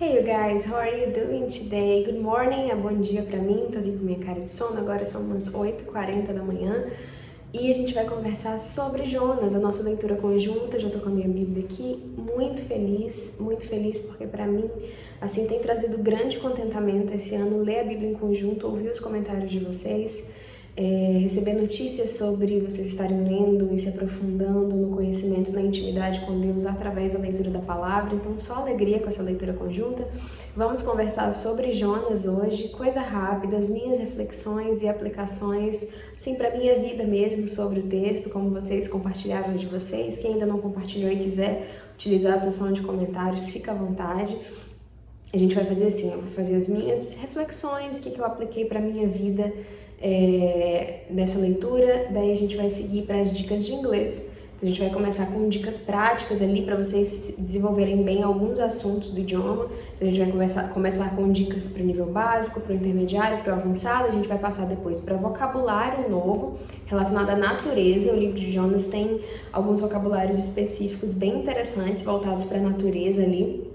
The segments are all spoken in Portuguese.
Hey you guys, how are you doing today? Good morning, é bom dia pra mim, tô aqui com minha cara de sono, agora são umas 8h40 da manhã e a gente vai conversar sobre Jonas, a nossa leitura conjunta. Já tô com a minha Bíblia aqui, muito feliz porque pra mim, assim, tem trazido grande contentamento esse ano ler a Bíblia em conjunto, ouvir os comentários de vocês, receber notícias sobre vocês estarem lendo e se aprofundando no conhecimento, na intimidade com Deus através da leitura da palavra. Então, só alegria com essa leitura conjunta. Vamos conversar sobre Jonas hoje, coisa rápida, as minhas reflexões e aplicações, assim, para minha vida mesmo sobre o texto, como vocês compartilharam de vocês. Quem ainda não compartilhou e quiser utilizar a seção de comentários, fica à vontade. A gente vai fazer assim, eu vou fazer as minhas reflexões, o que eu apliquei para minha vida nessa leitura, daí a gente vai seguir para as dicas de inglês. Então, a gente vai começar com dicas práticas ali para vocês desenvolverem bem alguns assuntos do idioma. Então, a gente vai começar com dicas para o nível básico, para o intermediário, para o avançado. A gente vai passar depois para vocabulário novo relacionado à natureza. O livro de Jonas tem alguns vocabulários específicos bem interessantes voltados para a natureza ali.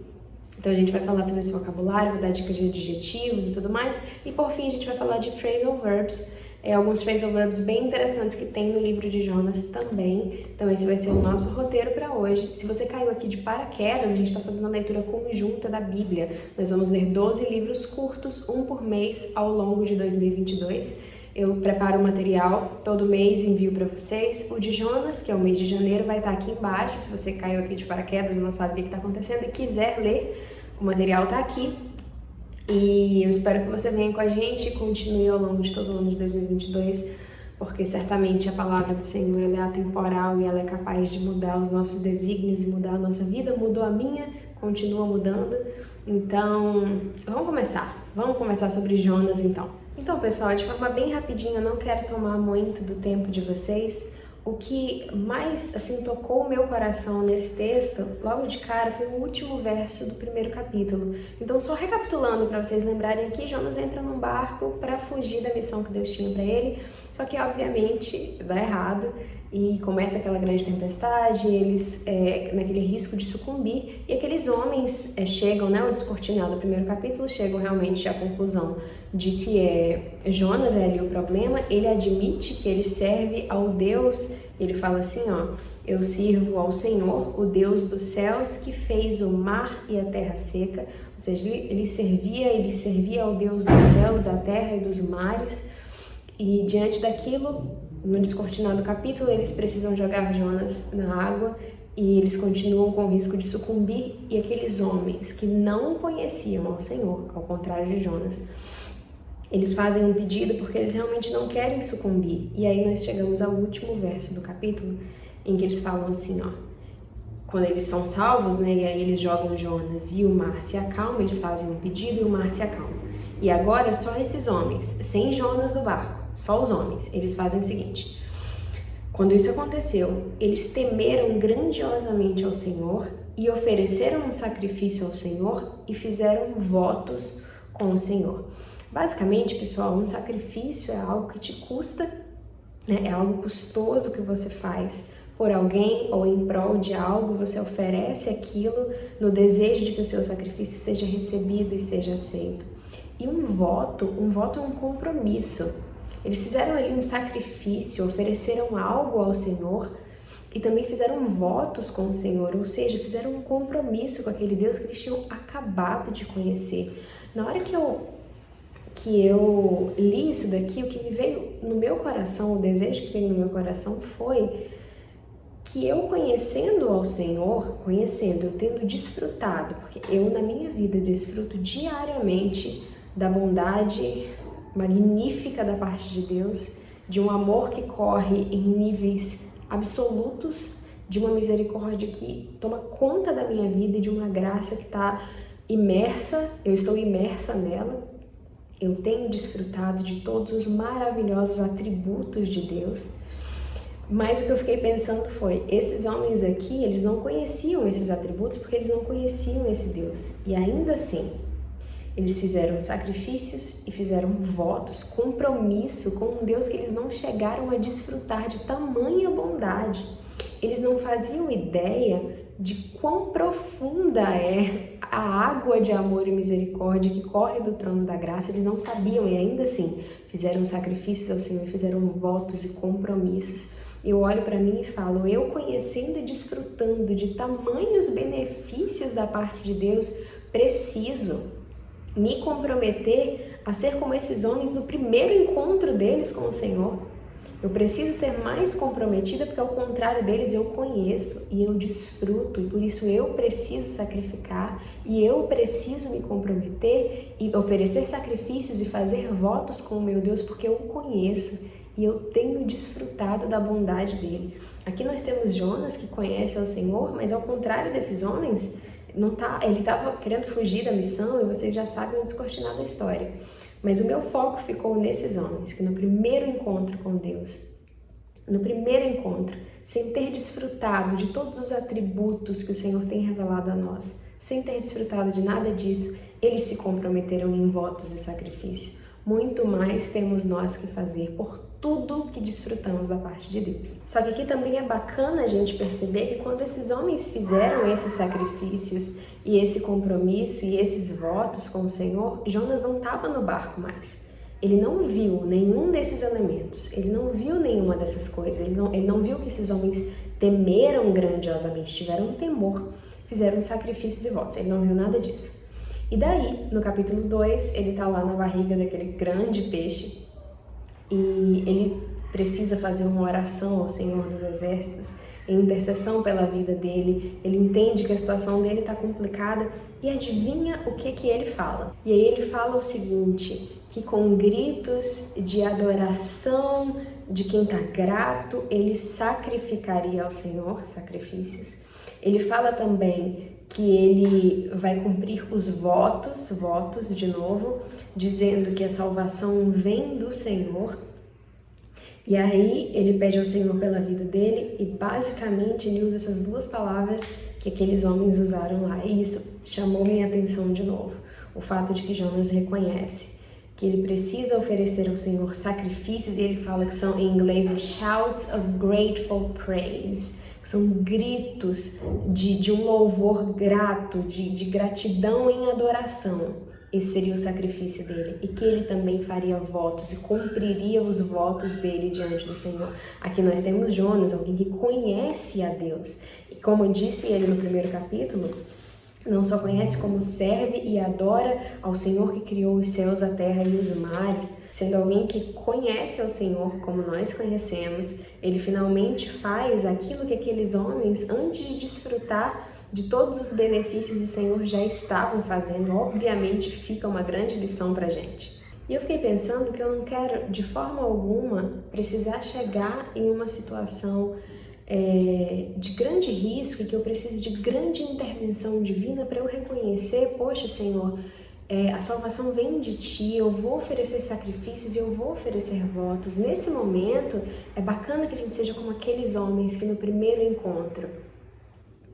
Então a gente vai falar sobre esse vocabulário, vou dar dicas de adjetivos e tudo mais. E por fim a gente vai falar de phrasal verbs, alguns phrasal verbs bem interessantes que tem no livro de Jonas também. Então esse vai ser o nosso roteiro para hoje. Se você caiu aqui de paraquedas, a gente está fazendo uma leitura conjunta da Bíblia. Nós vamos ler 12 livros curtos, um por mês, ao longo de 2022. Eu preparo o material, todo mês envio para vocês. O de Jonas, que é o mês de janeiro, vai estar aqui embaixo. Se você caiu aqui de paraquedas e não sabe o que está acontecendo e quiser ler, o material está aqui. E eu espero que você venha com a gente e continue ao longo de todo o ano de 2022, porque certamente a palavra do Senhor ela é atemporal e ela é capaz de mudar os nossos desígnios e mudar a nossa vida. Mudou a minha, continua mudando. Então, vamos começar sobre Jonas então. Então, pessoal, de forma bem rapidinha, eu não quero tomar muito do tempo de vocês. O que mais, assim, tocou o meu coração nesse texto, logo de cara, foi o último verso do primeiro capítulo. Então, só recapitulando para vocês lembrarem aqui, Jonas entra num barco para fugir da missão que Deus tinha para ele, só que, obviamente, dá errado e começa aquela grande tempestade, eles naquele risco de sucumbir, e aqueles homens chegam, né, o descortinado do primeiro capítulo, chegam realmente à conclusão de que Jonas é ali o problema. Ele admite que ele serve ao Deus, ele fala assim, eu sirvo ao Senhor, o Deus dos céus, que fez o mar e a terra seca. Ou seja, ele servia ao Deus dos céus, da terra e dos mares, e diante daquilo, no descortinado capítulo, eles precisam jogar Jonas na água e eles continuam com o risco de sucumbir, e aqueles homens que não conheciam ao Senhor, ao contrário de Jonas, eles fazem um pedido porque eles realmente não querem sucumbir. E aí nós chegamos ao último verso do capítulo, em que eles falam assim, quando eles são salvos, né, e aí eles jogam Jonas e o mar se acalma, eles fazem um pedido e o mar se acalma. E agora só esses homens, sem Jonas no barco, só os homens, eles fazem o seguinte: quando isso aconteceu, eles temeram grandiosamente ao Senhor e ofereceram um sacrifício ao Senhor e fizeram votos com o Senhor. Basicamente, pessoal, um sacrifício é algo que te custa, né? É algo custoso que você faz por alguém ou em prol de algo. Você oferece aquilo no desejo de que o seu sacrifício seja recebido e seja aceito. E um voto é um compromisso. Eles fizeram ali um sacrifício, ofereceram algo ao Senhor e também fizeram votos com o Senhor, ou seja, fizeram um compromisso com aquele Deus que eles tinham acabado de conhecer. Na hora que eu li isso daqui, o que me veio no meu coração, o desejo que veio no meu coração foi que eu conhecendo ao Senhor, eu tendo desfrutado, porque eu na minha vida desfruto diariamente da bondade magnífica da parte de Deus, de um amor que corre em níveis absolutos, de uma misericórdia que toma conta da minha vida e de uma graça que está imersa, eu estou imersa nela. Eu tenho desfrutado de todos os maravilhosos atributos de Deus, mas o que eu fiquei pensando foi, esses homens aqui, eles não conheciam esses atributos porque eles não conheciam esse Deus, e ainda assim, eles fizeram sacrifícios e fizeram votos, compromisso com um Deus que eles não chegaram a desfrutar de tamanha bondade. Eles não faziam ideia de quão profunda é a água de amor e misericórdia que corre do trono da graça, eles não sabiam e ainda assim fizeram sacrifícios ao Senhor, fizeram votos e compromissos. Eu olho para mim e falo, eu conhecendo e desfrutando de tamanhos benefícios da parte de Deus, preciso me comprometer a ser como esses homens no primeiro encontro deles com o Senhor. Eu preciso ser mais comprometida porque ao contrário deles eu conheço e eu desfruto e por isso eu preciso sacrificar e eu preciso me comprometer e oferecer sacrifícios e fazer votos com o meu Deus porque eu o conheço e eu tenho desfrutado da bondade dele. Aqui nós temos Jonas que conhece ao Senhor, mas ao contrário desses homens, ele estava querendo fugir da missão e vocês já sabem o descortinar da história. Mas o meu foco ficou nesses homens, que no primeiro encontro com Deus, no primeiro encontro, sem ter desfrutado de todos os atributos que o Senhor tem revelado a nós, sem ter desfrutado de nada disso, eles se comprometeram em votos e sacrifício. Muito mais temos nós que fazer por tudo que desfrutamos da parte de Deus. Só que aqui também é bacana a gente perceber que quando esses homens fizeram esses sacrifícios e esse compromisso e esses votos com o Senhor, Jonas não estava no barco mais. Ele não viu nenhum desses elementos, ele não viu nenhuma dessas coisas, ele não viu que esses homens temeram grandiosamente, tiveram temor, fizeram sacrifícios e votos, ele não viu nada disso. E daí, no capítulo 2, ele está lá na barriga daquele grande peixe e ele precisa fazer uma oração ao Senhor dos Exércitos, em intercessão pela vida dele. Ele entende que a situação dele está complicada e adivinha o que ele fala. E aí ele fala o seguinte, que com gritos de adoração de quem está grato, ele sacrificaria ao Senhor sacrifícios. Ele fala também que ele vai cumprir os votos de novo, dizendo que a salvação vem do Senhor. E aí ele pede ao Senhor pela vida dele e basicamente ele usa essas duas palavras que aqueles homens usaram lá. E isso chamou minha atenção de novo. O fato de que Jonas reconhece que ele precisa oferecer ao Senhor sacrifícios e ele fala que são em inglês shouts of grateful praise. São gritos de um louvor grato, de gratidão em adoração. Esse seria o sacrifício dele. E que ele também faria votos e cumpriria os votos dele diante do Senhor. Aqui nós temos Jonas, alguém que conhece a Deus. E como disse ele no primeiro capítulo, não só conhece como serve e adora ao Senhor que criou os céus, a terra e os mares, sendo alguém que conhece ao Senhor como nós conhecemos, ele finalmente faz aquilo que aqueles homens, antes de desfrutar de todos os benefícios do Senhor, já estavam fazendo. Obviamente fica uma grande lição pra gente. E eu fiquei pensando que eu não quero, de forma alguma, precisar chegar em uma situação de grande risco, que eu preciso de grande intervenção divina para eu reconhecer, poxa Senhor, a salvação vem de Ti, eu vou oferecer sacrifícios e eu vou oferecer votos. Nesse momento, é bacana que a gente seja como aqueles homens que no primeiro encontro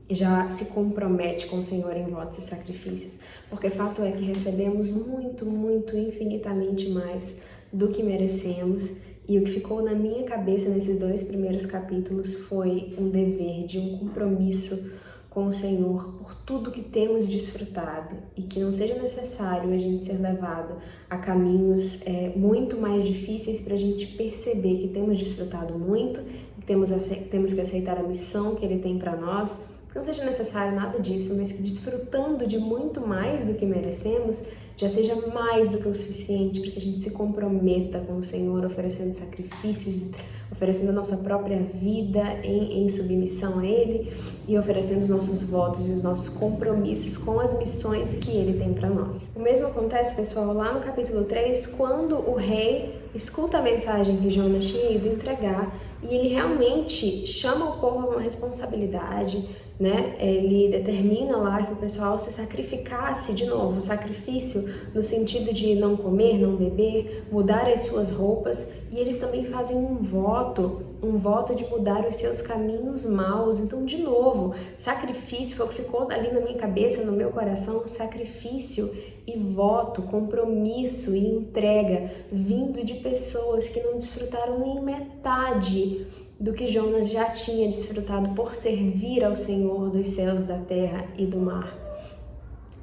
já se compromete com o Senhor em votos e sacrifícios, porque fato é que recebemos muito, muito, infinitamente mais do que merecemos. E o que ficou na minha cabeça nesses 2 primeiros capítulos foi um dever de um compromisso com o Senhor por tudo que temos desfrutado e que não seja necessário a gente ser levado a caminhos muito mais difíceis para a gente perceber que temos desfrutado muito, que temos que aceitar a missão que Ele tem para nós. Que não seja necessário nada disso, mas que desfrutando de muito mais do que merecemos, já seja mais do que o suficiente para que a gente se comprometa com o Senhor, oferecendo sacrifícios, oferecendo a nossa própria vida em submissão a Ele e oferecendo os nossos votos e os nossos compromissos com as missões que Ele tem para nós. O mesmo acontece, pessoal, lá no capítulo 3, quando o rei escuta a mensagem que Jonas tinha ido entregar e ele realmente chama o povo a uma responsabilidade, né? Ele determina lá que o pessoal se sacrificasse de novo, sacrifício no sentido de não comer, não beber, mudar as suas roupas, e eles também fazem um voto de mudar os seus caminhos maus. Então, de novo, sacrifício foi o que ficou ali na minha cabeça, no meu coração, sacrifício e voto, compromisso e entrega vindo de pessoas que não desfrutaram nem metade do que Jonas já tinha desfrutado por servir ao Senhor dos céus, da terra e do mar.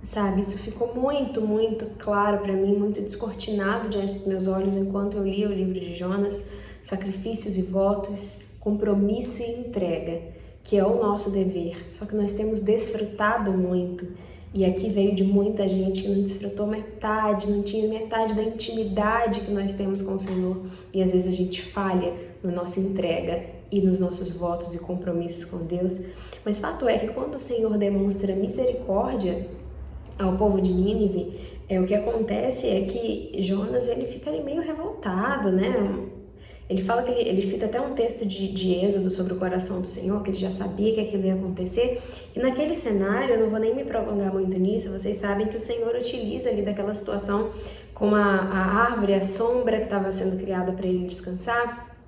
sabe? Isso ficou muito, muito claro para mim, muito descortinado diante dos meus olhos enquanto eu lia o livro de Jonas, sacrifícios e votos, compromisso e entrega, que é o nosso dever, só que nós temos desfrutado muito. E aqui veio de muita gente que não desfrutou metade, não tinha metade da intimidade que nós temos com o Senhor. E às vezes a gente falha na nossa entrega e nos nossos votos e compromissos com Deus. Mas fato é que quando o Senhor demonstra misericórdia ao povo de Nínive, o que acontece é que Jonas ele fica ali meio revoltado, né? Ele fala que ele cita até um texto de Êxodo sobre o coração do Senhor, que ele já sabia que aquilo ia acontecer. E naquele cenário, eu não vou nem me prolongar muito nisso, vocês sabem que o Senhor utiliza ali daquela situação com a árvore, a sombra que estava sendo criada para ele descansar,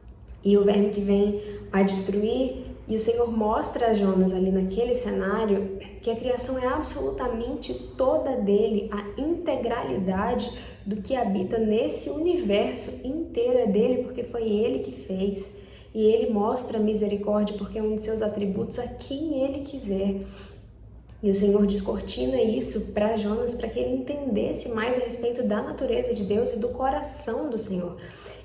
e o verme que vem a destruir. E o Senhor mostra a Jonas ali naquele cenário que a criação é absolutamente toda dele, a integralidade do que habita nesse universo inteiro é dele, porque foi ele que fez. E ele mostra misericórdia porque é um de seus atributos a quem ele quiser. E o Senhor descortina isso para Jonas, para que ele entendesse mais a respeito da natureza de Deus e do coração do Senhor.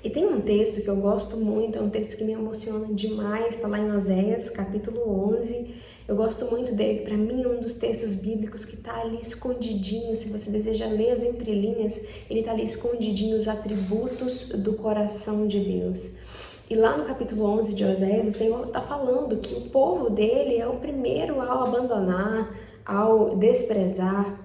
E tem um texto que eu gosto muito, é um texto que me emociona demais, está lá em Oséias, capítulo 11. Eu gosto muito dele, para mim é um dos textos bíblicos que está ali escondidinho, se você deseja ler as entrelinhas, ele está ali escondidinho, os atributos do coração de Deus. E lá no capítulo 11 de Oséias, o Senhor está falando que o povo dele é o primeiro ao abandonar, ao desprezar,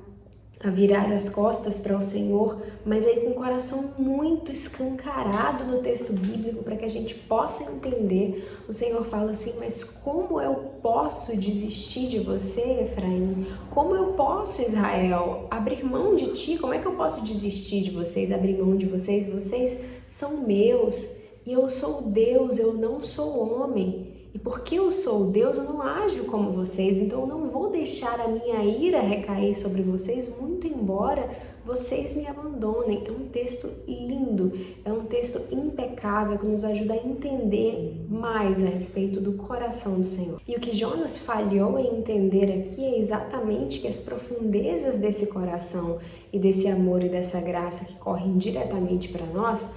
a virar as costas para o Senhor, mas aí com o coração muito escancarado no texto bíblico para que a gente possa entender. O Senhor fala assim, mas como eu posso desistir de você, Efraim? Como eu posso, Israel, abrir mão de ti? Como é que eu posso desistir de vocês, abrir mão de vocês? Vocês são meus e eu sou Deus, eu não sou homem. E porque eu sou Deus, eu não ajo como vocês, então eu não vou deixar a minha ira recair sobre vocês, muito embora vocês me abandonem. É um texto lindo, é um texto impecável que nos ajuda a entender mais a respeito do coração do Senhor. E o que Jonas falhou em entender aqui é exatamente que as profundezas desse coração e desse amor e dessa graça que correm diretamente para nós,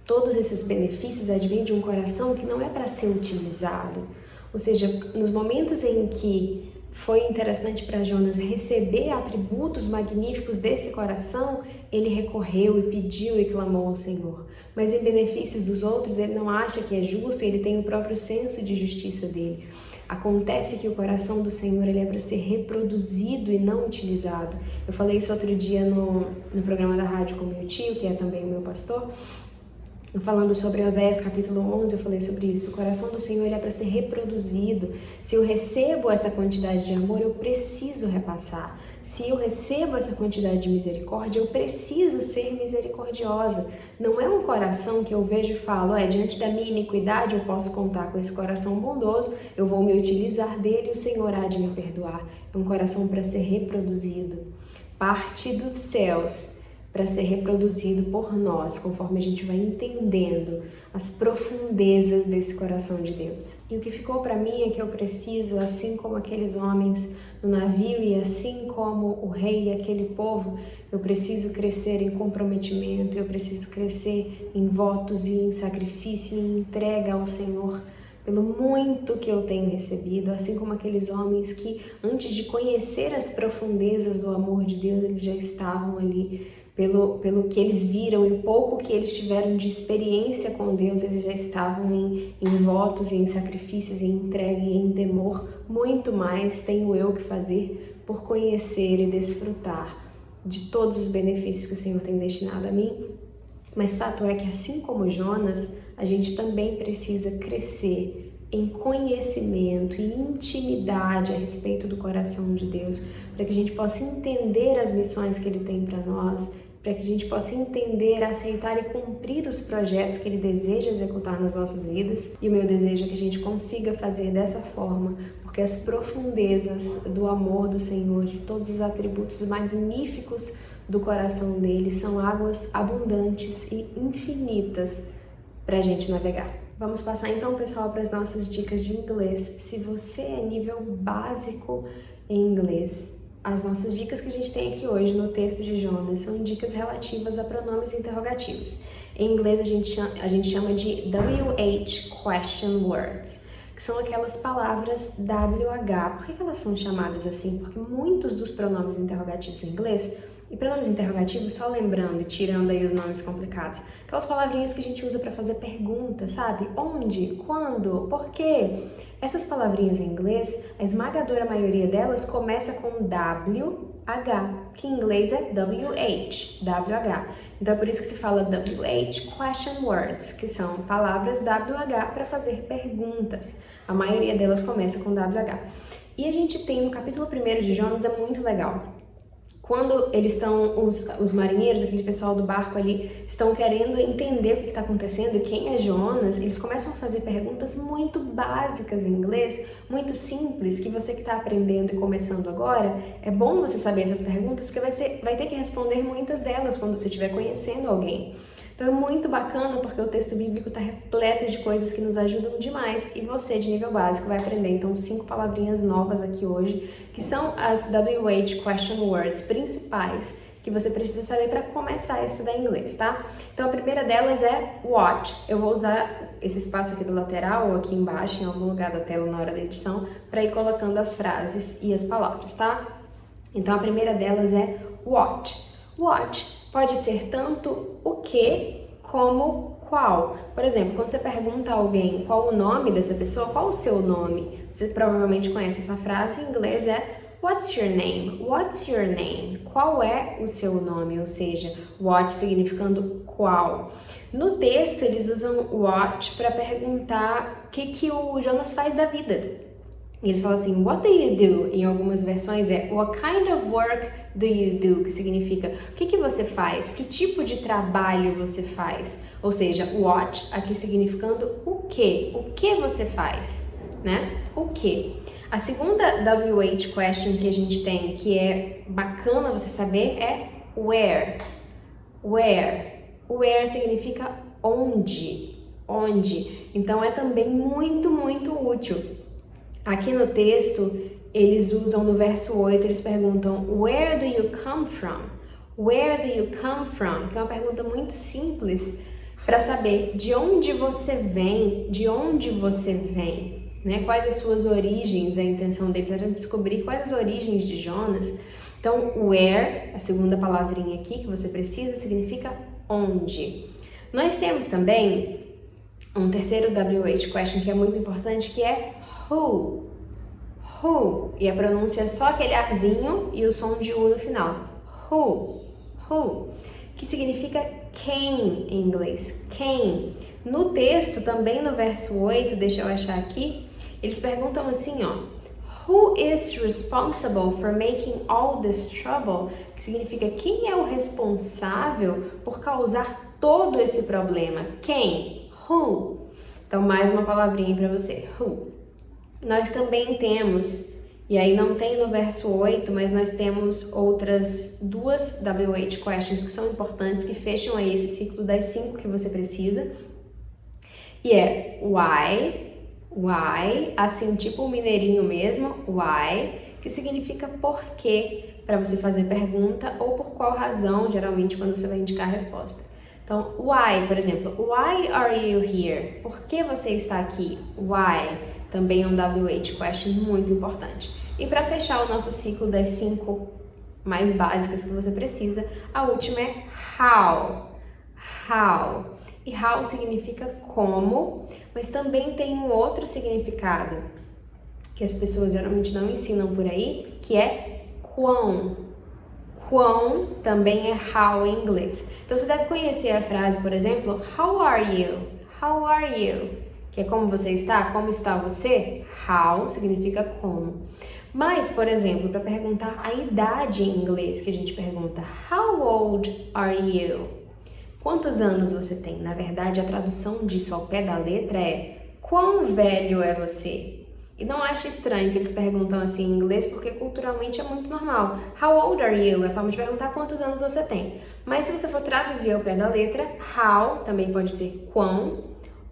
todos esses benefícios advêm de um coração que não é para ser utilizado. Ou seja, nos momentos em que foi interessante para Jonas receber atributos magníficos desse coração, ele recorreu e pediu e clamou ao Senhor. Mas em benefícios dos outros, ele não acha que é justo, ele tem o próprio senso de justiça dele. Acontece que o coração do Senhor ele é para ser reproduzido e não utilizado. Eu falei isso outro dia no programa da rádio com meu tio, que é também o meu pastor. Falando sobre Oséias capítulo 11, eu falei sobre isso. O coração do Senhor ele é para ser reproduzido. Se eu recebo essa quantidade de amor, eu preciso repassar. Se eu recebo essa quantidade de misericórdia, eu preciso ser misericordiosa. Não é um coração que eu vejo e falo, diante da minha iniquidade eu posso contar com esse coração bondoso, eu vou me utilizar dele e o Senhor há de me perdoar. É um coração para ser reproduzido. Parte dos céus para ser reproduzido por nós, conforme a gente vai entendendo as profundezas desse coração de Deus. E o que ficou para mim é que eu preciso, assim como aqueles homens no navio e assim como o rei e aquele povo, eu preciso crescer em comprometimento, eu preciso crescer em votos e em sacrifício e em entrega ao Senhor, pelo muito que eu tenho recebido, assim como aqueles homens que, antes de conhecer as profundezas do amor de Deus, eles já estavam ali, pelo que eles viram e o pouco que eles tiveram de experiência com Deus, eles já estavam em votos, em sacrifícios, em entrega e em temor. Muito mais tenho eu que fazer por conhecer e desfrutar de todos os benefícios que o Senhor tem destinado a mim. Mas fato é que, assim como Jonas, a gente também precisa crescer em conhecimento e intimidade a respeito do coração de Deus, para que a gente possa entender as missões que Ele tem para nós, para que a gente possa entender, aceitar e cumprir os projetos que Ele deseja executar nas nossas vidas. E o meu desejo é que a gente consiga fazer dessa forma, porque as profundezas do amor do Senhor, de todos os atributos magníficos do coração dele, são águas abundantes e infinitas para a gente navegar. Vamos passar então, pessoal, para as nossas dicas de inglês. Se você é nível básico em inglês, as nossas dicas que a gente tem aqui hoje no texto de Jonas são dicas relativas a pronomes interrogativos. Em inglês a gente chama de WH question words, que são aquelas palavras WH. Por que elas são chamadas assim? Porque muitos dos pronomes interrogativos em inglês, e pronomes interrogativos, só lembrando e tirando aí os nomes complicados, aquelas palavrinhas que a gente usa para fazer perguntas, sabe? Onde? Quando? Por quê? Essas palavrinhas em inglês, a esmagadora maioria delas começa com WH, que em inglês é WH. Então é por isso que se fala WH question words, que são palavras WH para fazer perguntas. A maioria delas começa com WH. E a gente tem no capítulo 1 de Jonas, é muito legal. Quando eles estão, os marinheiros, aquele pessoal do barco ali, estão querendo entender o que está acontecendo e quem é Jonas, eles começam a fazer perguntas muito básicas em inglês, muito simples, que você que está aprendendo e começando agora, é bom você saber essas perguntas, porque vai ter que responder muitas delas quando você estiver conhecendo alguém. Então é muito bacana porque o texto bíblico está repleto de coisas que nos ajudam demais e você de nível básico vai aprender então 5 palavrinhas novas aqui hoje, que são as WH question words principais que você precisa saber para começar a estudar inglês, tá? Então a primeira delas é watch. Eu vou usar esse espaço aqui do lateral ou aqui embaixo, em algum lugar da tela na hora da edição, para ir colocando as frases e as palavras, tá? Então a primeira delas é watch. Watch pode ser tanto o que como qual. Por exemplo, quando você pergunta a alguém qual o nome dessa pessoa, qual o seu nome? Você provavelmente conhece essa frase, em inglês é What's your name? What's your name? Qual é o seu nome? Ou seja, what significando qual. No texto, eles usam what para perguntar o que o Jonas faz da vida. E eles falam assim, what do you do? Em algumas versões é what kind of work do you do? Que significa o que você faz? Que tipo de trabalho você faz? Ou seja, what aqui significando o que? O que você faz? Né? O que? A segunda WH question que a gente tem, que é bacana você saber, é where. Where. Where significa onde. Onde. Então é também muito, muito útil. Aqui no texto, eles usam no verso 8, eles perguntam Where do you come from? Where do you come from? Que é uma pergunta muito simples para saber de onde você vem, né? Quais as suas origens, a intenção deles era descobrir quais as origens de Jonas. Então, where, a segunda palavrinha aqui que você precisa, significa onde. Nós temos também um terceiro WH question que é muito importante, que é who. Who. E a pronúncia é só aquele arzinho e o som de U no final. Who. Who. Que significa quem em inglês. Quem. No texto, também no verso 8, deixa eu achar aqui, eles perguntam assim, ó. Who is responsible for making all this trouble? Que significa quem é o responsável por causar todo esse problema. Quem? Who. Então, mais uma palavrinha para você. Who. Nós também temos, e aí não tem no verso 8, mas nós temos outras 2 WH questions que são importantes, que fecham aí esse ciclo das 5 que você precisa. E é why, assim tipo o mineirinho mesmo, why, que significa por quê, para você fazer pergunta ou por qual razão, geralmente quando você vai indicar a resposta. Então, why, por exemplo, why are you here? Por que você está aqui? Why. Também é um WH question muito importante. E para fechar o nosso ciclo das 5 mais básicas que você precisa, a última é how. How. E how significa como, mas também tem um outro significado que as pessoas geralmente não ensinam por aí, que é quão. Quão também é how em inglês. Então você deve conhecer a frase, por exemplo, how are you? How are you? Que é como você está, como está você? How significa como. Mas, por exemplo, para perguntar a idade em inglês, que a gente pergunta how old are you? Quantos anos você tem? Na verdade, a tradução disso ao pé da letra é quão velho é você? E não ache estranho que eles perguntam assim em inglês, porque culturalmente é muito normal. How old are you? É a forma de perguntar quantos anos você tem. Mas se você for traduzir ao pé da letra, how também pode ser quão,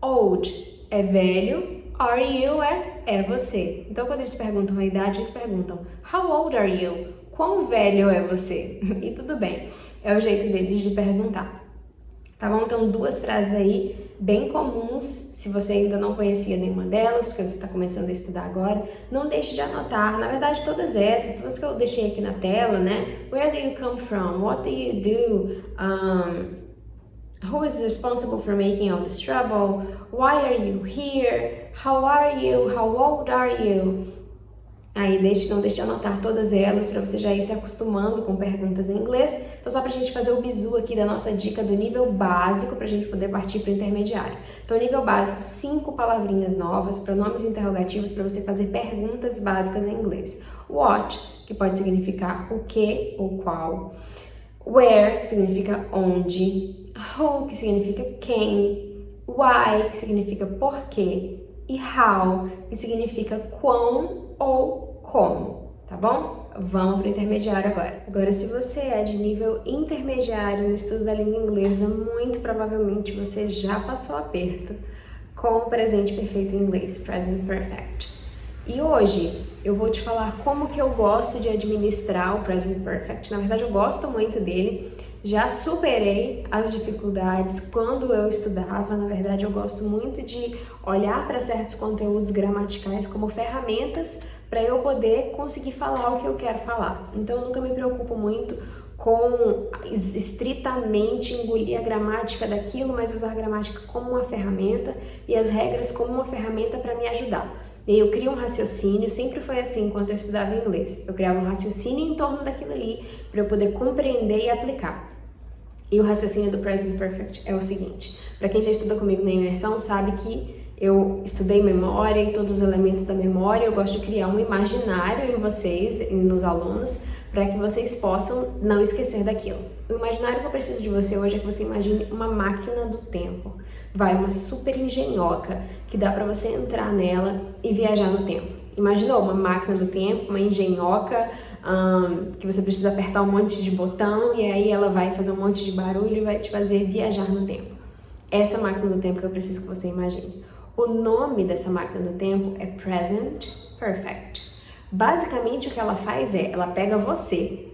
old é velho, are you é você. Então, quando eles perguntam a idade, eles perguntam how old are you? quão velho é você? E tudo bem, é o jeito deles de perguntar. Tá bom? Então, duas frases aí bem comuns, se você ainda não conhecia nenhuma delas, porque você está começando a estudar agora, não deixe de anotar. Na verdade, todas que eu deixei aqui na tela, né? Where do you come from? What do you do? Who is responsible for making all this trouble? Why are you here? How are you? How old are you? Aí não deixe de anotar todas elas para você já ir se acostumando com perguntas em inglês. Então só para a gente fazer o bizu aqui da nossa dica do nível básico para a gente poder partir para o intermediário. Então nível básico, 5 palavrinhas novas, pronomes interrogativos para você fazer perguntas básicas em inglês. What, que pode significar o que ou qual. Where, que significa onde. Who, que significa quem. Why, que significa porquê. E how, que significa quão ou como, tá bom? Vamos para o intermediário agora. Agora, se você é de nível intermediário no estudo da língua inglesa, muito provavelmente você já passou aperto com o presente perfeito em inglês, present perfect. E hoje eu vou te falar como que eu gosto de administrar o present perfect. Na verdade, eu gosto muito dele. Já superei as dificuldades quando eu estudava. Na verdade, eu gosto muito de olhar para certos conteúdos gramaticais como ferramentas para eu poder conseguir falar o que eu quero falar. Então, eu nunca me preocupo muito com estritamente engolir a gramática daquilo, mas usar a gramática como uma ferramenta e as regras como uma ferramenta para me ajudar. E aí eu crio um raciocínio, sempre foi assim enquanto eu estudava inglês. Eu criava um raciocínio em torno daquilo ali para eu poder compreender e aplicar. E o raciocínio do Present Perfect é o seguinte: para quem já estuda comigo na imersão sabe que eu estudei memória e todos os elementos da memória. Eu gosto de criar um imaginário em vocês e nos alunos para que vocês possam não esquecer daquilo. O imaginário que eu preciso de você hoje é que você imagine uma máquina do tempo. Uma super engenhoca que dá para você entrar nela e viajar no tempo. Imaginou uma máquina do tempo, uma engenhoca que você precisa apertar um monte de botão e aí ela vai fazer um monte de barulho e vai te fazer viajar no tempo. Essa máquina do tempo que eu preciso que você imagine. O nome dessa máquina do tempo é Present Perfect. Basicamente o que ela faz é, ela pega você,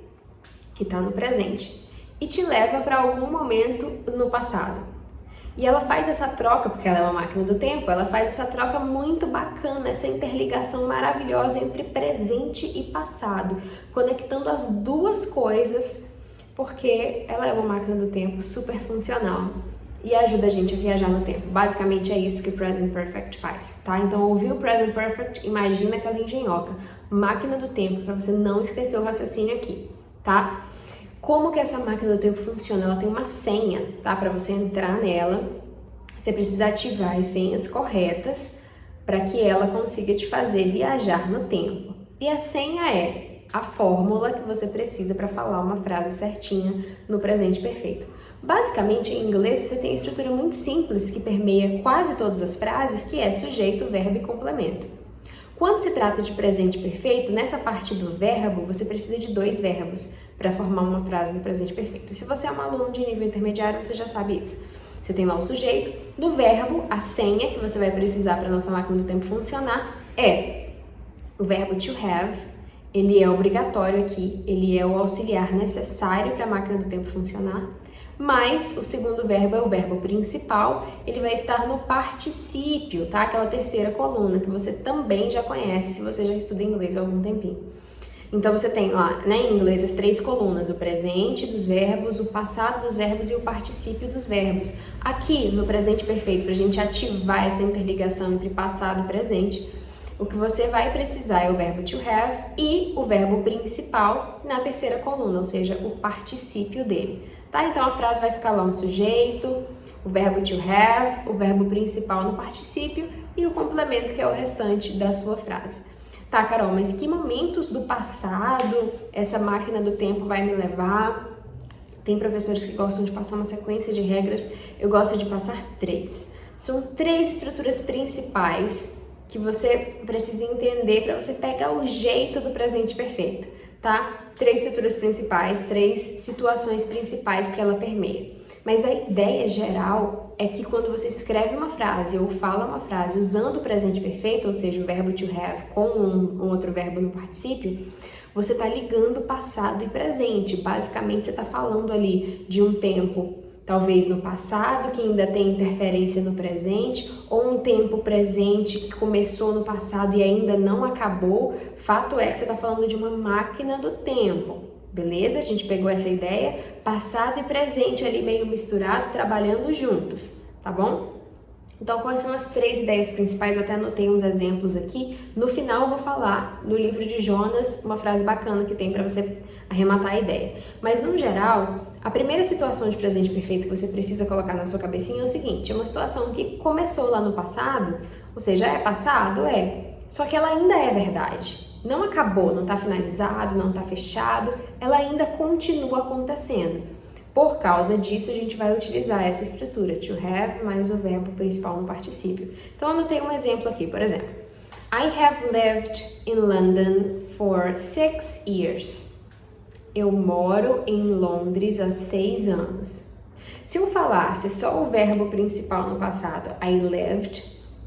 que está no presente, e te leva para algum momento no passado. E ela faz essa troca, porque ela é uma máquina do tempo, ela faz essa troca muito bacana, essa interligação maravilhosa entre presente e passado, conectando as duas coisas, porque ela é uma máquina do tempo super funcional e ajuda a gente a viajar no tempo. Basicamente é isso que o Present Perfect faz, tá? Então, ouviu o Present Perfect, imagina aquela engenhoca, máquina do tempo, para você não esquecer o raciocínio aqui, tá? Como que essa máquina do tempo funciona? Ela tem uma senha, tá? Para você entrar nela, você precisa ativar as senhas corretas para que ela consiga te fazer viajar no tempo. E a senha é a fórmula que você precisa para falar uma frase certinha no presente perfeito. Basicamente, em inglês, você tem uma estrutura muito simples que permeia quase todas as frases, que é sujeito, verbo e complemento. Quando se trata de presente perfeito, nessa parte do verbo, você precisa de 2 verbos para formar uma frase no presente perfeito. E se você é um aluno de nível intermediário, você já sabe isso. Você tem lá o sujeito, do verbo, a senha que você vai precisar para a nossa máquina do tempo funcionar é o verbo to have. Ele é obrigatório aqui, ele é o auxiliar necessário para a máquina do tempo funcionar. Mas o segundo verbo é o verbo principal, ele vai estar no particípio, tá? Aquela terceira coluna que você também já conhece se você já estuda inglês há algum tempinho. Então você tem lá, né, em inglês, as 3 colunas, o presente dos verbos, o passado dos verbos e o particípio dos verbos. Aqui no presente perfeito, para a gente ativar essa interligação entre passado e presente, o que você vai precisar é o verbo to have e o verbo principal na terceira coluna, ou seja, o particípio dele. Tá? Então a frase vai ficar lá um sujeito, o verbo to have, o verbo principal no particípio e o complemento, que é o restante da sua frase. Tá, Carol, mas que momentos do passado essa máquina do tempo vai me levar? Tem professores que gostam de passar uma sequência de regras, eu gosto de passar 3. São 3 estruturas principais que você precisa entender para você pegar o jeito do presente perfeito, tá? 3 estruturas principais, 3 situações principais que ela permeia. Mas a ideia geral é que quando você escreve uma frase ou fala uma frase usando o presente perfeito, ou seja, o verbo to have com um outro verbo no particípio, você está ligando passado e presente. Basicamente, você está falando ali de um tempo, talvez no passado, que ainda tem interferência no presente, ou um tempo presente que começou no passado e ainda não acabou. Fato é que você está falando de uma máquina do tempo, beleza? A gente pegou essa ideia, passado e presente ali meio misturado, trabalhando juntos, tá bom? Então, quais são as 3 ideias principais? Eu até anotei uns exemplos aqui. No final eu vou falar no livro de Jonas uma frase bacana que tem para você arrematar a ideia. Mas, no geral, a primeira situação de presente perfeito que você precisa colocar na sua cabecinha é o seguinte: é uma situação que começou lá no passado, ou seja, é passado? É. Só que ela ainda é verdade. Não acabou, não está finalizado, não está fechado, ela ainda continua acontecendo. Por causa disso, a gente vai utilizar essa estrutura, to have mais o verbo principal no particípio. Então, eu anotei um exemplo aqui, por exemplo. I have lived in London for 6 years. Eu moro em Londres há 6 anos. Se eu falasse só o verbo principal no passado, I lived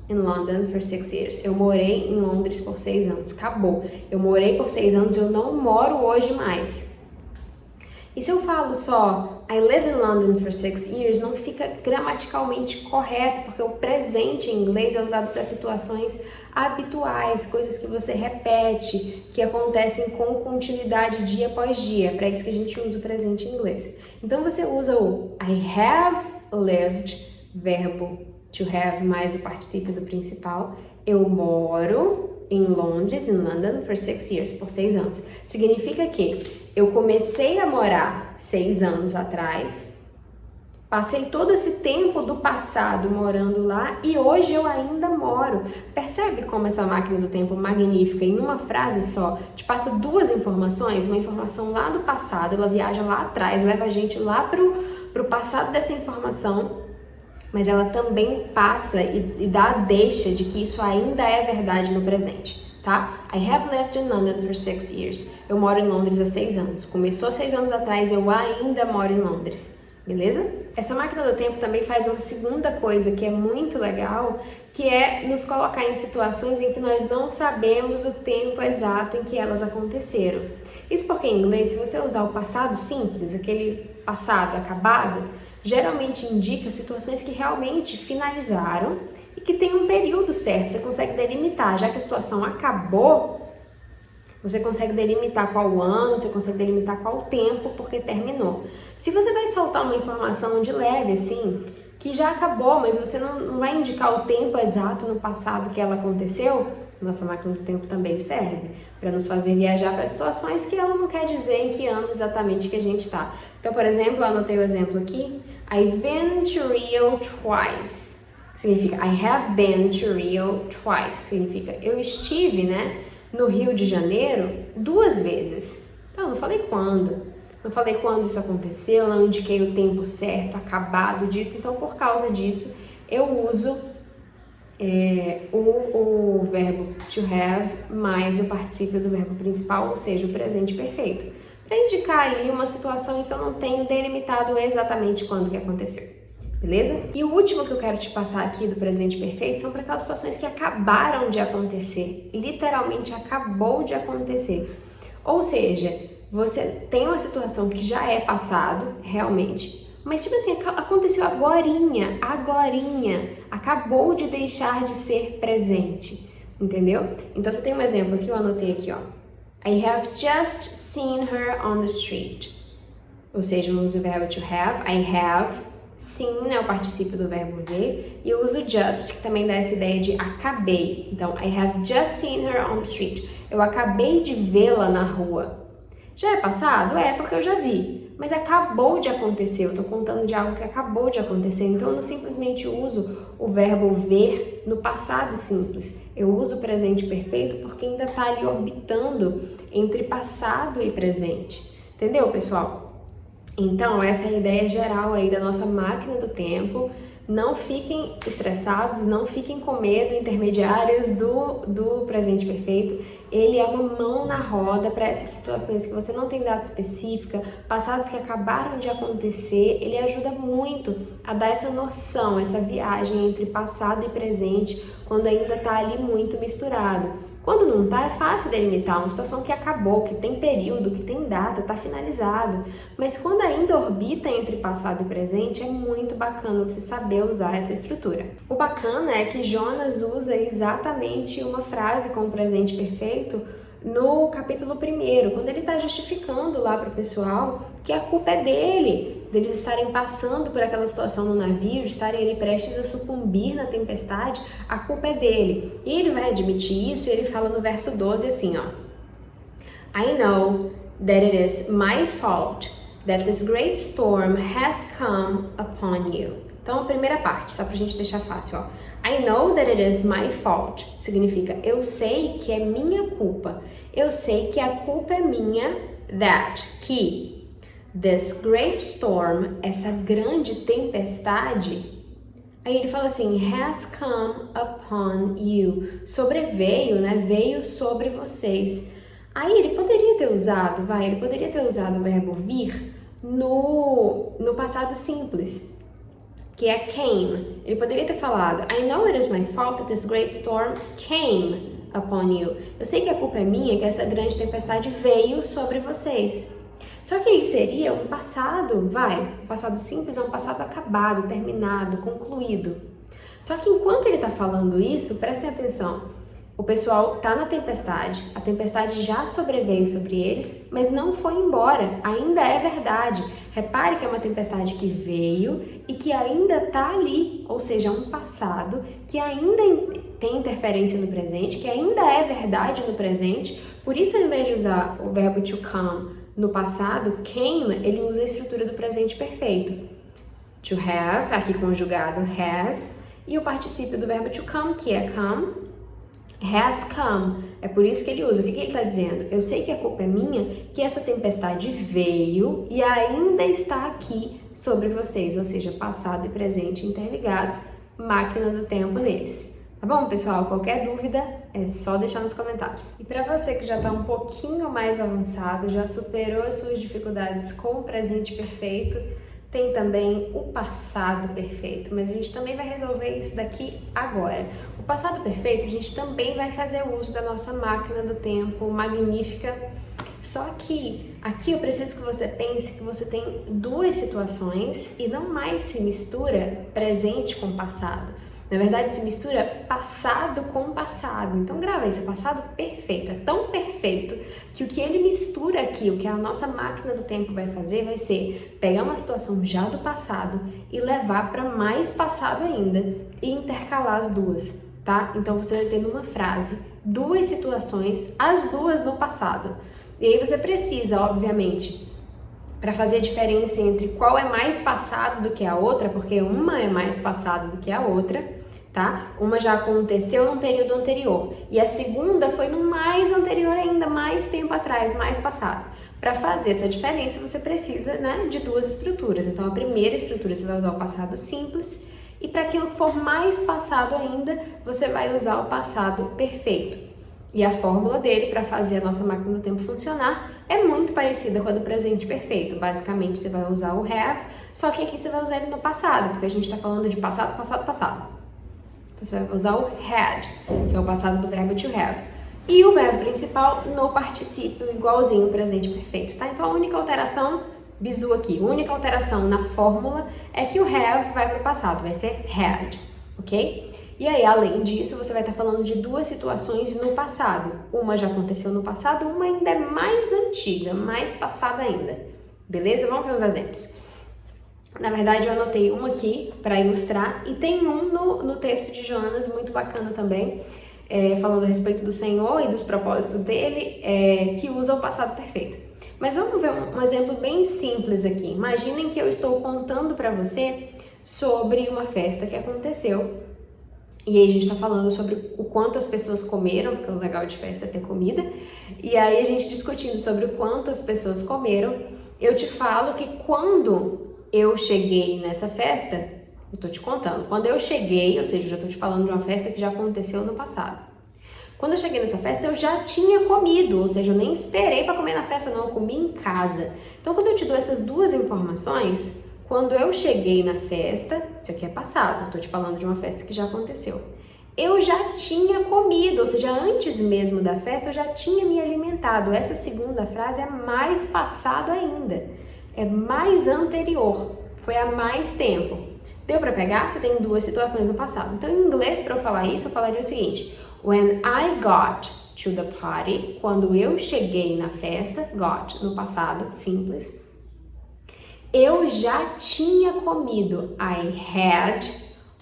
in London for 6 years. Eu morei em Londres por 6 anos. Acabou. Eu morei por 6 anos, eu não moro hoje mais. E se eu falo só I live in London for 6 years, não fica gramaticalmente correto, porque o presente em inglês é usado para situações habituais, coisas que você repete, que acontecem com continuidade dia após dia. Para isso que a gente usa o presente em inglês. Então você usa o I have lived, verbo to have mais o particípio do principal. Eu moro em Londres, in London, for 6 years, por 6 anos. Significa que eu comecei a morar 6 anos atrás, passei todo esse tempo do passado morando lá e hoje eu ainda moro. Percebe como essa máquina do tempo magnífica, em uma frase só, te passa 2 informações, uma informação lá do passado, ela viaja lá atrás, leva a gente lá pro passado dessa informação, mas ela também passa e dá a deixa de que isso ainda é verdade no presente, tá? I have lived in London for 6 years. Eu moro em Londres há 6 anos. Começou 6 anos atrás, eu ainda moro em Londres, beleza? Essa máquina do tempo também faz uma segunda coisa que é muito legal, que é nos colocar em situações em que nós não sabemos o tempo exato em que elas aconteceram. Isso porque em inglês, se você usar o passado simples, aquele passado acabado, geralmente indica situações que realmente finalizaram e que tem um período certo, você consegue delimitar, já que a situação acabou, você consegue delimitar qual ano, você consegue delimitar qual tempo, porque terminou. Se você vai soltar uma informação de leve, assim, que já acabou, mas você não vai indicar o tempo exato no passado que ela aconteceu, nossa máquina do tempo também serve para nos fazer viajar para situações que ela não quer dizer em que ano exatamente que a gente está. Então, por exemplo, eu anotei o exemplo aqui. I've been to Rio twice. Que significa I have been to Rio twice. Que significa eu estive, né, no Rio de Janeiro 2 vezes. Então, não falei quando. Não falei quando isso aconteceu, não indiquei o tempo certo, acabado disso. Então, por causa disso, eu uso o verbo to have mais o particípio do verbo principal, ou seja, o presente perfeito, para indicar ali uma situação em que eu não tenho delimitado exatamente quando que aconteceu, beleza? E o último que eu quero te passar aqui do presente perfeito são para aquelas situações que acabaram de acontecer, literalmente acabou de acontecer. Ou seja, você tem uma situação que já é passado, realmente, mas tipo assim, aconteceu agorinha, acabou de deixar de ser presente, entendeu? Então você tem um exemplo aqui, eu anotei aqui, ó. I have just seen her on the street. Ou seja, eu uso o verbo to have, I have, seen é o particípio do verbo ver, e eu uso just, que também dá essa ideia de acabei. Então, I have just seen her on the street. Eu acabei de vê-la na rua. Já é passado? É, porque eu já vi. Mas acabou de acontecer, eu tô contando de algo que acabou de acontecer. Então, eu não simplesmente uso o verbo ver no passado simples. Eu uso o presente perfeito porque ainda tá ali orbitando entre passado e presente. Entendeu, pessoal? Então, essa é a ideia geral aí da nossa máquina do tempo. Não fiquem estressados, não fiquem com medo, intermediários do presente perfeito. Ele é uma mão na roda para essas situações que você não tem data específica, passados que acabaram de acontecer. Ele ajuda muito a dar essa noção, essa viagem entre passado e presente, quando ainda está ali muito misturado. Quando não tá, é fácil delimitar uma situação que acabou, que tem período, que tem data, tá finalizado. Mas quando ainda orbita entre passado e presente, é muito bacana você saber usar essa estrutura. O bacana é que Jonas usa exatamente uma frase com o presente perfeito no capítulo 1, quando ele está justificando lá para o pessoal que a culpa é deles estarem passando por aquela situação no navio, de estarem ali prestes a sucumbir na tempestade, a culpa é dele. E ele vai admitir isso e ele fala no verso 12 assim, ó: I know that it is my fault that this great storm has come upon you. Então, a primeira parte, só pra gente deixar fácil, ó. I know that it is my fault. Significa, eu sei que é minha culpa. Eu sei que a culpa é minha, que this great storm, essa grande tempestade, aí ele fala assim, has come upon you. Sobreveio, né? Veio sobre vocês. Aí ele poderia ter usado, o verbo vir no passado simples, que é came. Ele poderia ter falado, I know it is my fault that this great storm came upon you. Eu sei que a culpa é minha, que essa grande tempestade veio sobre vocês. Só que aí seria um passado, um passado simples é um passado acabado, terminado, concluído. Só que enquanto ele está falando isso, prestem atenção, o pessoal está na tempestade, a tempestade já sobreveio sobre eles, mas não foi embora, ainda é verdade. Repare que é uma tempestade que veio e que ainda está ali, ou seja, um passado que ainda tem interferência no presente, que ainda é verdade no presente. Por isso, ao invés de usar o verbo to come no passado, came, ele usa a estrutura do presente perfeito. To have, aqui conjugado has, e o particípio do verbo to come, que é come, has come. É por isso que ele usa. O que ele está dizendo? Eu sei que a culpa é minha, que essa tempestade veio e ainda está aqui sobre vocês, ou seja, passado e presente interligados, máquina do tempo neles. Tá bom, pessoal? Qualquer dúvida é só deixar nos comentários. E para você que já está um pouquinho mais avançado, já superou as suas dificuldades com o presente perfeito, tem também o passado perfeito, mas a gente também vai resolver isso daqui agora. O passado perfeito, a gente também vai fazer uso da nossa máquina do tempo magnífica, só que aqui eu preciso que você pense que você tem duas situações e não mais se mistura presente com passado. Na verdade, se mistura passado com passado. Então, grava isso, passado perfeito. É tão perfeito que o que ele mistura aqui, o que a nossa máquina do tempo vai fazer, vai ser pegar uma situação já do passado e levar para mais passado ainda e intercalar as duas, tá? Então, você vai ter numa frase duas situações, as duas no passado. E aí você precisa, obviamente, para fazer a diferença entre qual é mais passado do que a outra, porque uma é mais passado do que a outra, tá? Uma já aconteceu num período anterior e a segunda foi no mais anterior ainda, mais tempo atrás, mais passado. Para fazer essa diferença, você precisa, né, de duas estruturas. Então, a primeira estrutura você vai usar o passado simples e para aquilo que for mais passado ainda, você vai usar o passado perfeito. E a fórmula dele para fazer a nossa máquina do tempo funcionar é muito parecida com a do presente perfeito. Basicamente, você vai usar o have, só que aqui você vai usar ele no passado, porque a gente está falando de passado, passado, passado. Então, você vai usar o had, que é o passado do verbo to have. E o verbo principal no particípio, igualzinho ao presente perfeito, tá? Então, a única alteração, bizu aqui, a única alteração na fórmula é que o have vai para o passado, vai ser had, ok? E aí, além disso, você vai estar falando de duas situações no passado. Uma já aconteceu no passado, uma ainda é mais antiga, mais passada ainda. Beleza? Vamos ver os exemplos. Na verdade, eu anotei um aqui para ilustrar e tem um no texto de Jonas, muito bacana também, falando a respeito do Senhor e dos propósitos dele, que usa o passado perfeito. Mas vamos ver um exemplo bem simples aqui. Imaginem que eu estou contando para você sobre uma festa que aconteceu. E aí a gente está falando sobre o quanto as pessoas comeram, porque o legal de festa é ter comida. E aí a gente discutindo sobre o quanto as pessoas comeram, eu te falo que quando eu cheguei nessa festa, eu tô te contando, quando eu cheguei, ou seja, eu já tô te falando de uma festa que já aconteceu no passado. Quando eu cheguei nessa festa, eu já tinha comido, ou seja, eu nem esperei para comer na festa, não, eu comi em casa. Então, quando eu te dou essas duas informações, quando eu cheguei na festa, isso aqui é passado, eu tô te falando de uma festa que já aconteceu. eu já tinha comido, ou seja, antes mesmo da festa eu já tinha me alimentado. Essa segunda frase é mais passado ainda, é mais anterior, foi há mais tempo. Deu para pegar? Você tem duas situações no passado. Então, em inglês, para eu falar isso, eu falaria o seguinte: When I got to the party, quando eu cheguei na festa, got no passado, simples. Eu já tinha comido. I had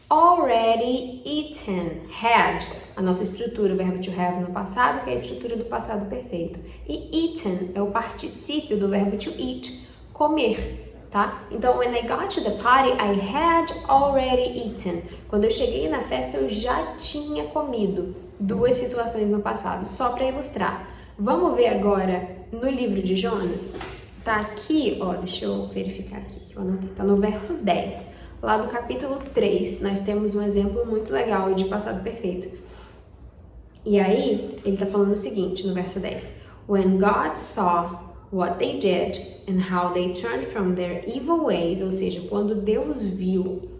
already eaten. Had, a nossa estrutura, o verbo to have no passado, que é a estrutura do passado perfeito. E eaten é o particípio do verbo to eat, comer. Tá? Então, when I got to the party, I had already eaten. Quando eu cheguei na festa, eu já tinha comido. Duas situações no passado, só para ilustrar. Vamos ver agora no livro de Jonas? Tá aqui, ó, deixa eu verificar aqui, que eu anotei. Tá no verso 10, lá do capítulo 3, nós temos um exemplo muito legal de passado perfeito. E aí, ele tá falando o seguinte, no verso 10. When God saw what they did and how they turned from their evil ways, ou seja, quando Deus viu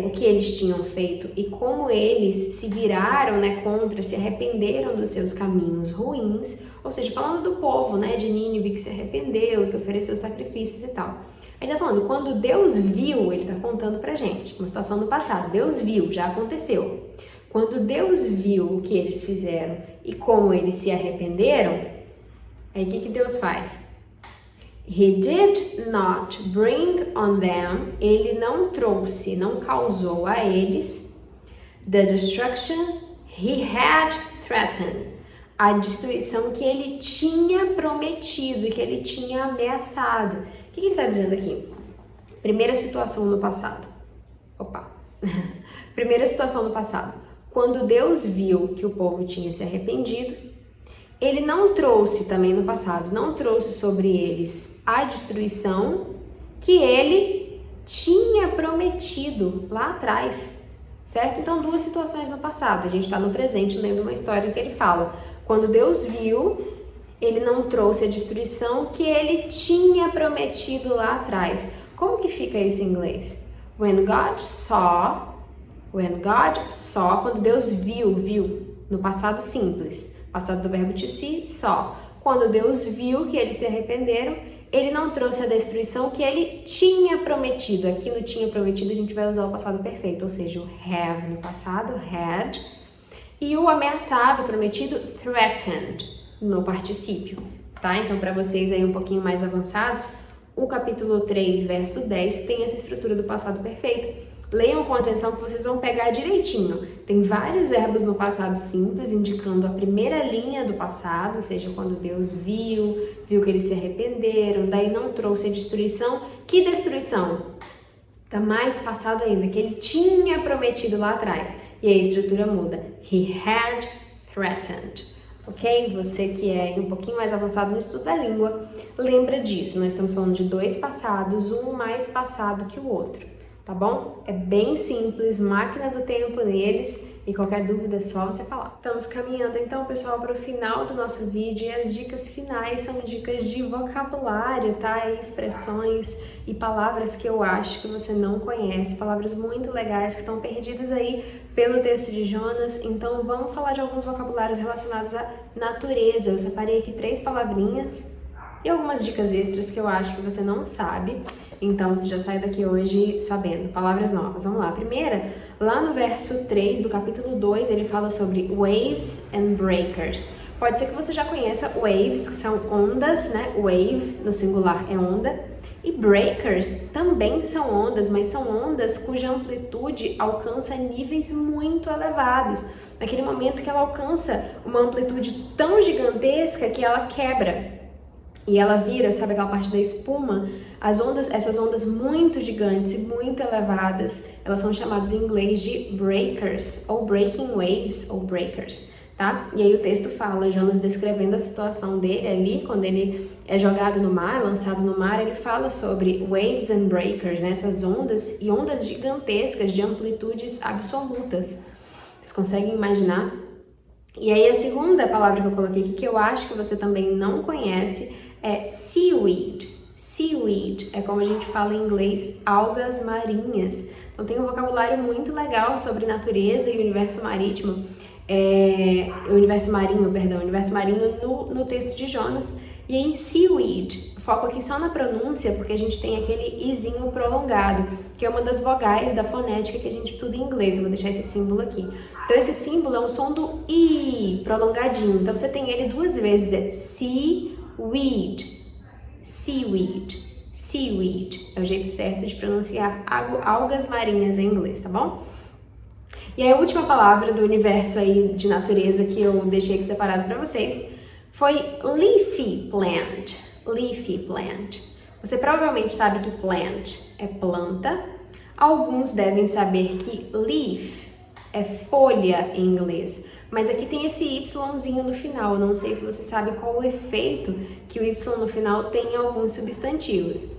o que eles tinham feito e como eles se viraram, né, contra, se arrependeram dos seus caminhos ruins, ou seja, falando do povo, né, de Nínive que se arrependeu, que ofereceu sacrifícios e tal. Ele tá falando, quando Deus viu, ele tá contando pra gente, uma situação do passado, Deus viu, já aconteceu. Quando Deus viu o que eles fizeram e como eles se arrependeram, aí o que Deus faz? He did not bring on them, ele não trouxe, não causou a eles, the destruction he had threatened, a destruição que ele tinha prometido e que ele tinha ameaçado. O que ele está dizendo aqui? Primeira situação no passado. Primeira situação no passado. Quando Deus viu que o povo tinha se arrependido, ele não trouxe também no passado, não trouxe sobre eles a destruição que ele tinha prometido lá atrás, certo? Então, duas situações no passado. A gente está no presente lendo uma história que ele fala. Quando Deus viu, ele não trouxe a destruição que ele tinha prometido lá atrás. Como que fica isso em inglês? When God saw, quando Deus viu, no passado simples. Passado do verbo to see, saw. Quando Deus viu que eles se arrependeram, ele não trouxe a destruição que ele tinha prometido. Aqui no tinha prometido a gente vai usar o passado perfeito, ou seja, o have no passado, had, e o ameaçado, prometido, threatened, no particípio, tá? Então, para vocês aí um pouquinho mais avançados, o capítulo 3, verso 10, tem essa estrutura do passado perfeito. Leiam com atenção que vocês vão pegar direitinho. Tem vários verbos no passado simples, indicando a primeira linha do passado, ou seja, quando Deus viu que eles se arrependeram, daí não trouxe a destruição. Que destruição? Tá mais passado ainda, que ele tinha prometido lá atrás. E aí a estrutura muda. He had threatened. Ok? Você que é um pouquinho mais avançado no estudo da língua, lembra disso. Nós estamos falando de dois passados, um mais passado que o outro. Tá bom? É bem simples, máquina do tempo neles, e qualquer dúvida é só você falar. Estamos caminhando então, pessoal, para o final do nosso vídeo, e as dicas finais são dicas de vocabulário, tá? E expressões e palavras que eu acho que você não conhece, palavras muito legais que estão perdidas aí pelo texto de Jonas. Então vamos falar de alguns vocabulários relacionados à natureza. Eu separei aqui 3 palavrinhas e algumas dicas extras que eu acho que você não sabe, então você já sai daqui hoje sabendo palavras novas. Vamos lá, a primeira, lá no verso 3 do capítulo 2, ele fala sobre waves and breakers. Pode ser que você já conheça waves, que são ondas, né? Wave, no singular, é onda. E breakers também são ondas, mas são ondas cuja amplitude alcança níveis muito elevados. Naquele momento que ela alcança uma amplitude tão gigantesca que ela quebra. E ela vira, sabe aquela parte da espuma? As ondas, essas ondas muito gigantes e muito elevadas, elas são chamadas em inglês de breakers, ou breaking waves, ou breakers, tá? E aí o texto fala, Jonas descrevendo a situação dele ali, quando ele é jogado no mar, lançado no mar, ele fala sobre waves and breakers, né? Essas ondas e ondas gigantescas de amplitudes absolutas. Vocês conseguem imaginar? E aí a segunda palavra que eu coloquei aqui, que eu acho que você também não conhece, é seaweed. seaweed é como a gente fala em inglês, algas marinhas. Então tem um vocabulário muito legal sobre natureza e universo marítimo, universo marinho no texto de Jonas. E em seaweed, foco aqui só na pronúncia, porque a gente tem aquele izinho prolongado, que é uma das vogais da fonética que a gente estuda em inglês. Eu vou deixar esse símbolo aqui. Então esse símbolo é um som do I, prolongadinho. Então você tem ele duas vezes, é seaweed, seaweed, seaweed. É o jeito certo de pronunciar algas marinhas em inglês, tá bom? E aí a última palavra do universo aí de natureza que eu deixei aqui separado para vocês foi leafy plant. Leafy plant. Você provavelmente sabe que plant é planta. Alguns devem saber que leaf é folha em inglês. Mas aqui tem esse Yzinho no final. Eu não sei se você sabe qual o efeito que o Y no final tem em alguns substantivos.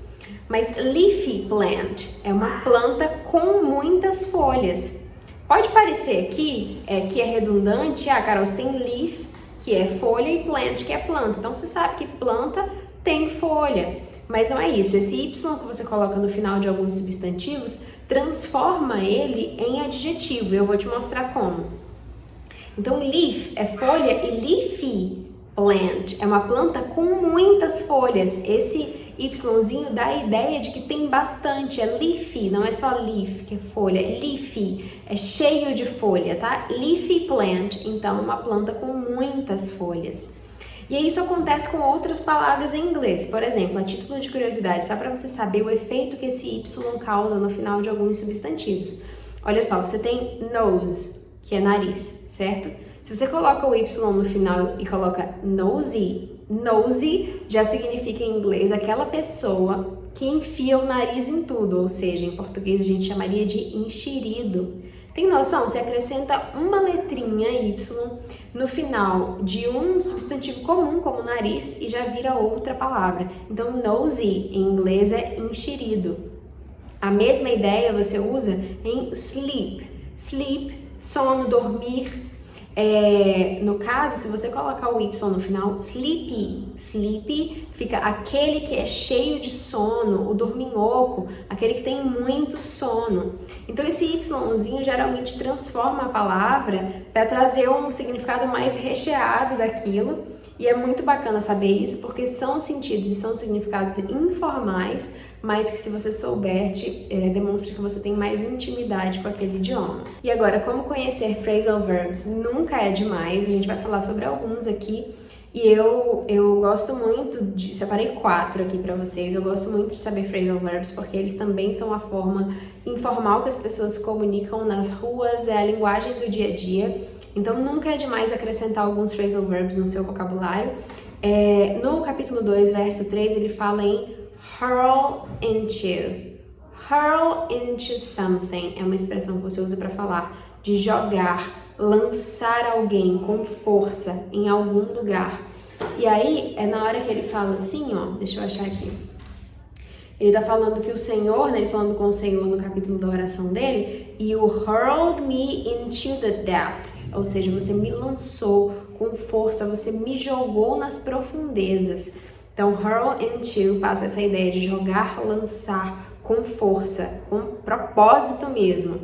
Mas leafy plant é uma planta com muitas folhas. Pode parecer aqui que é redundante. Carol, você tem leaf, que é folha, e plant, que é planta. Então você sabe que planta tem folha. Mas não é isso. Esse Y que você coloca no final de alguns substantivos transforma ele em adjetivo. Eu vou te mostrar como. Então leaf é folha e leafy plant é uma planta com muitas folhas. Esse Yzinho dá a ideia de que tem bastante, é leafy, não é só leaf, que é folha, é leafy, é cheio de folha, tá? Leafy plant, então é uma planta com muitas folhas. E aí isso acontece com outras palavras em inglês. Por exemplo, a título de curiosidade, só para você saber o efeito que esse Y causa no final de alguns substantivos. Olha só, você tem nose, que é nariz, certo? Se você coloca o Y no final e coloca nosy, nosy já significa em inglês aquela pessoa que enfia o nariz em tudo, ou seja, em português a gente chamaria de enxerido. Tem noção? Você acrescenta uma letrinha Y no final de um substantivo comum, como nariz, e já vira outra palavra. Então, nosy em inglês é enxerido. A mesma ideia você usa em sleep. Sleep, sono, dormir. No caso, se você colocar o Y no final, sleepy fica aquele que é cheio de sono, o dorminhoco, aquele que tem muito sono. Então esse Yzinho geralmente transforma a palavra para trazer um significado mais recheado daquilo, e é muito bacana saber isso, porque são sentidos e são significados informais, mas que se você souber, demonstra que você tem mais intimidade com aquele idioma. E agora, como conhecer phrasal verbs nunca é demais, a gente vai falar sobre alguns aqui, e eu gosto muito de... Separei 4 aqui para vocês. Eu gosto muito de saber phrasal verbs, porque eles também são a forma informal que as pessoas se comunicam nas ruas, é a linguagem do dia a dia. Então nunca é demais acrescentar alguns phrasal verbs no seu vocabulário. No capítulo 2, verso 3, ele fala em hurl into. Hurl into something é uma expressão que você usa para falar de jogar, lançar alguém com força em algum lugar. E aí, é na hora que ele fala assim, ó, deixa eu achar aqui. Ele tá falando que o Senhor, né, ele falando com o Senhor no capítulo da oração dele, you hurled me into the depths, ou seja, você me lançou com força, você me jogou nas profundezas. Então, hurl into passa essa ideia de jogar, lançar com força, com propósito mesmo.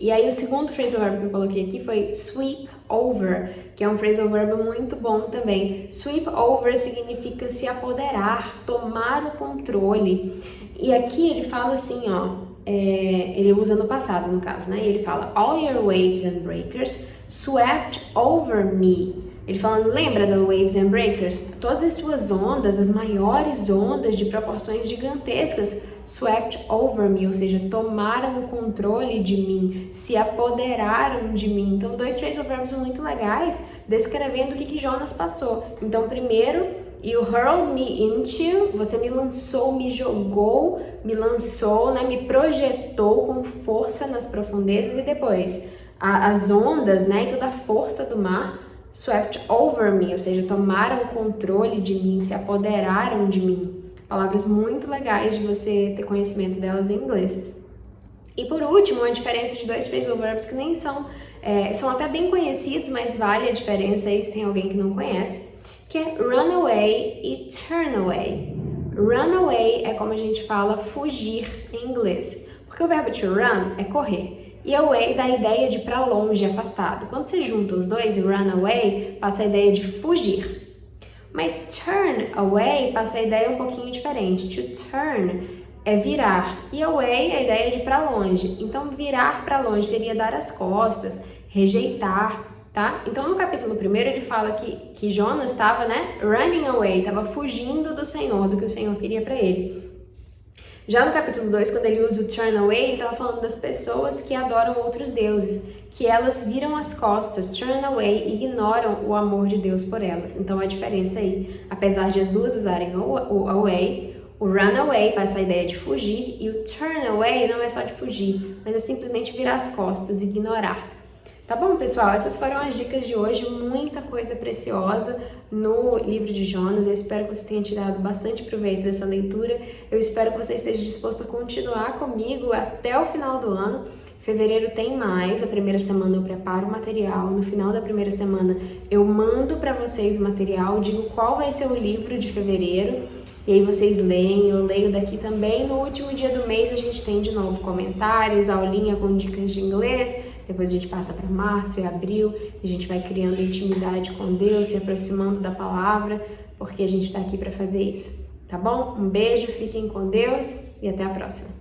E aí o segundo phrasal verb que eu coloquei aqui foi sweep over, que é um phrasal verb muito bom também. Sweep over significa se apoderar, tomar o controle. E aqui ele fala assim, ó, ele usa no passado no caso, né? E ele fala, all your waves and breakers swept over me. Ele falando, lembra da Waves and Breakers? Todas as suas ondas, as maiores ondas de proporções gigantescas, swept over me, ou seja, tomaram o controle de mim, se apoderaram de mim. Então, 2 phrasal verbs muito legais, descrevendo o que Jonas passou. Então, primeiro, you hurled me into, você me lançou, me jogou, me lançou, né, me projetou com força nas profundezas, e depois, as ondas, né, e toda a força do mar, swept over me, ou seja, tomaram o controle de mim, se apoderaram de mim. Palavras muito legais de você ter conhecimento delas em inglês. E por último, a diferença de 2 phrasal verbs que nem são até bem conhecidos, mas vale a diferença aí se tem alguém que não conhece, que é run away e turn away. Run away é como a gente fala fugir em inglês, porque o verbo to run é correr. E away dá a ideia de para longe, afastado. Quando você junta os dois, run away, passa a ideia de fugir. Mas turn away passa a ideia um pouquinho diferente. To turn é virar e away é a ideia de para longe. Então, virar para longe seria dar as costas, rejeitar, tá? Então, no capítulo 1 ele fala que Jonas estava, running away, estava fugindo do Senhor, do que o Senhor queria para ele. Já no capítulo 2, quando ele usa o turn away, ele estava falando das pessoas que adoram outros deuses, que elas viram as costas, turn away, e ignoram o amor de Deus por elas. Então, a diferença aí, apesar de as duas usarem o away, o run away passa a ideia de fugir e o turn away não é só de fugir, mas é simplesmente virar as costas, ignorar. Tá bom, pessoal? Essas foram as dicas de hoje, muita coisa preciosa no livro de Jonas. Eu espero que você tenha tirado bastante proveito dessa leitura. Eu espero que você esteja disposto a continuar comigo até o final do ano. Fevereiro tem mais, a primeira semana eu preparo o material, no final da primeira semana eu mando para vocês o material, digo qual vai ser o livro de fevereiro, e aí vocês leem, eu leio daqui também. No último dia do mês a gente tem de novo comentários, aulinha com dicas de inglês, depois a gente passa para março e abril, e a gente vai criando intimidade com Deus, se aproximando da palavra, porque a gente está aqui para fazer isso, tá bom? Um beijo, fiquem com Deus e até a próxima!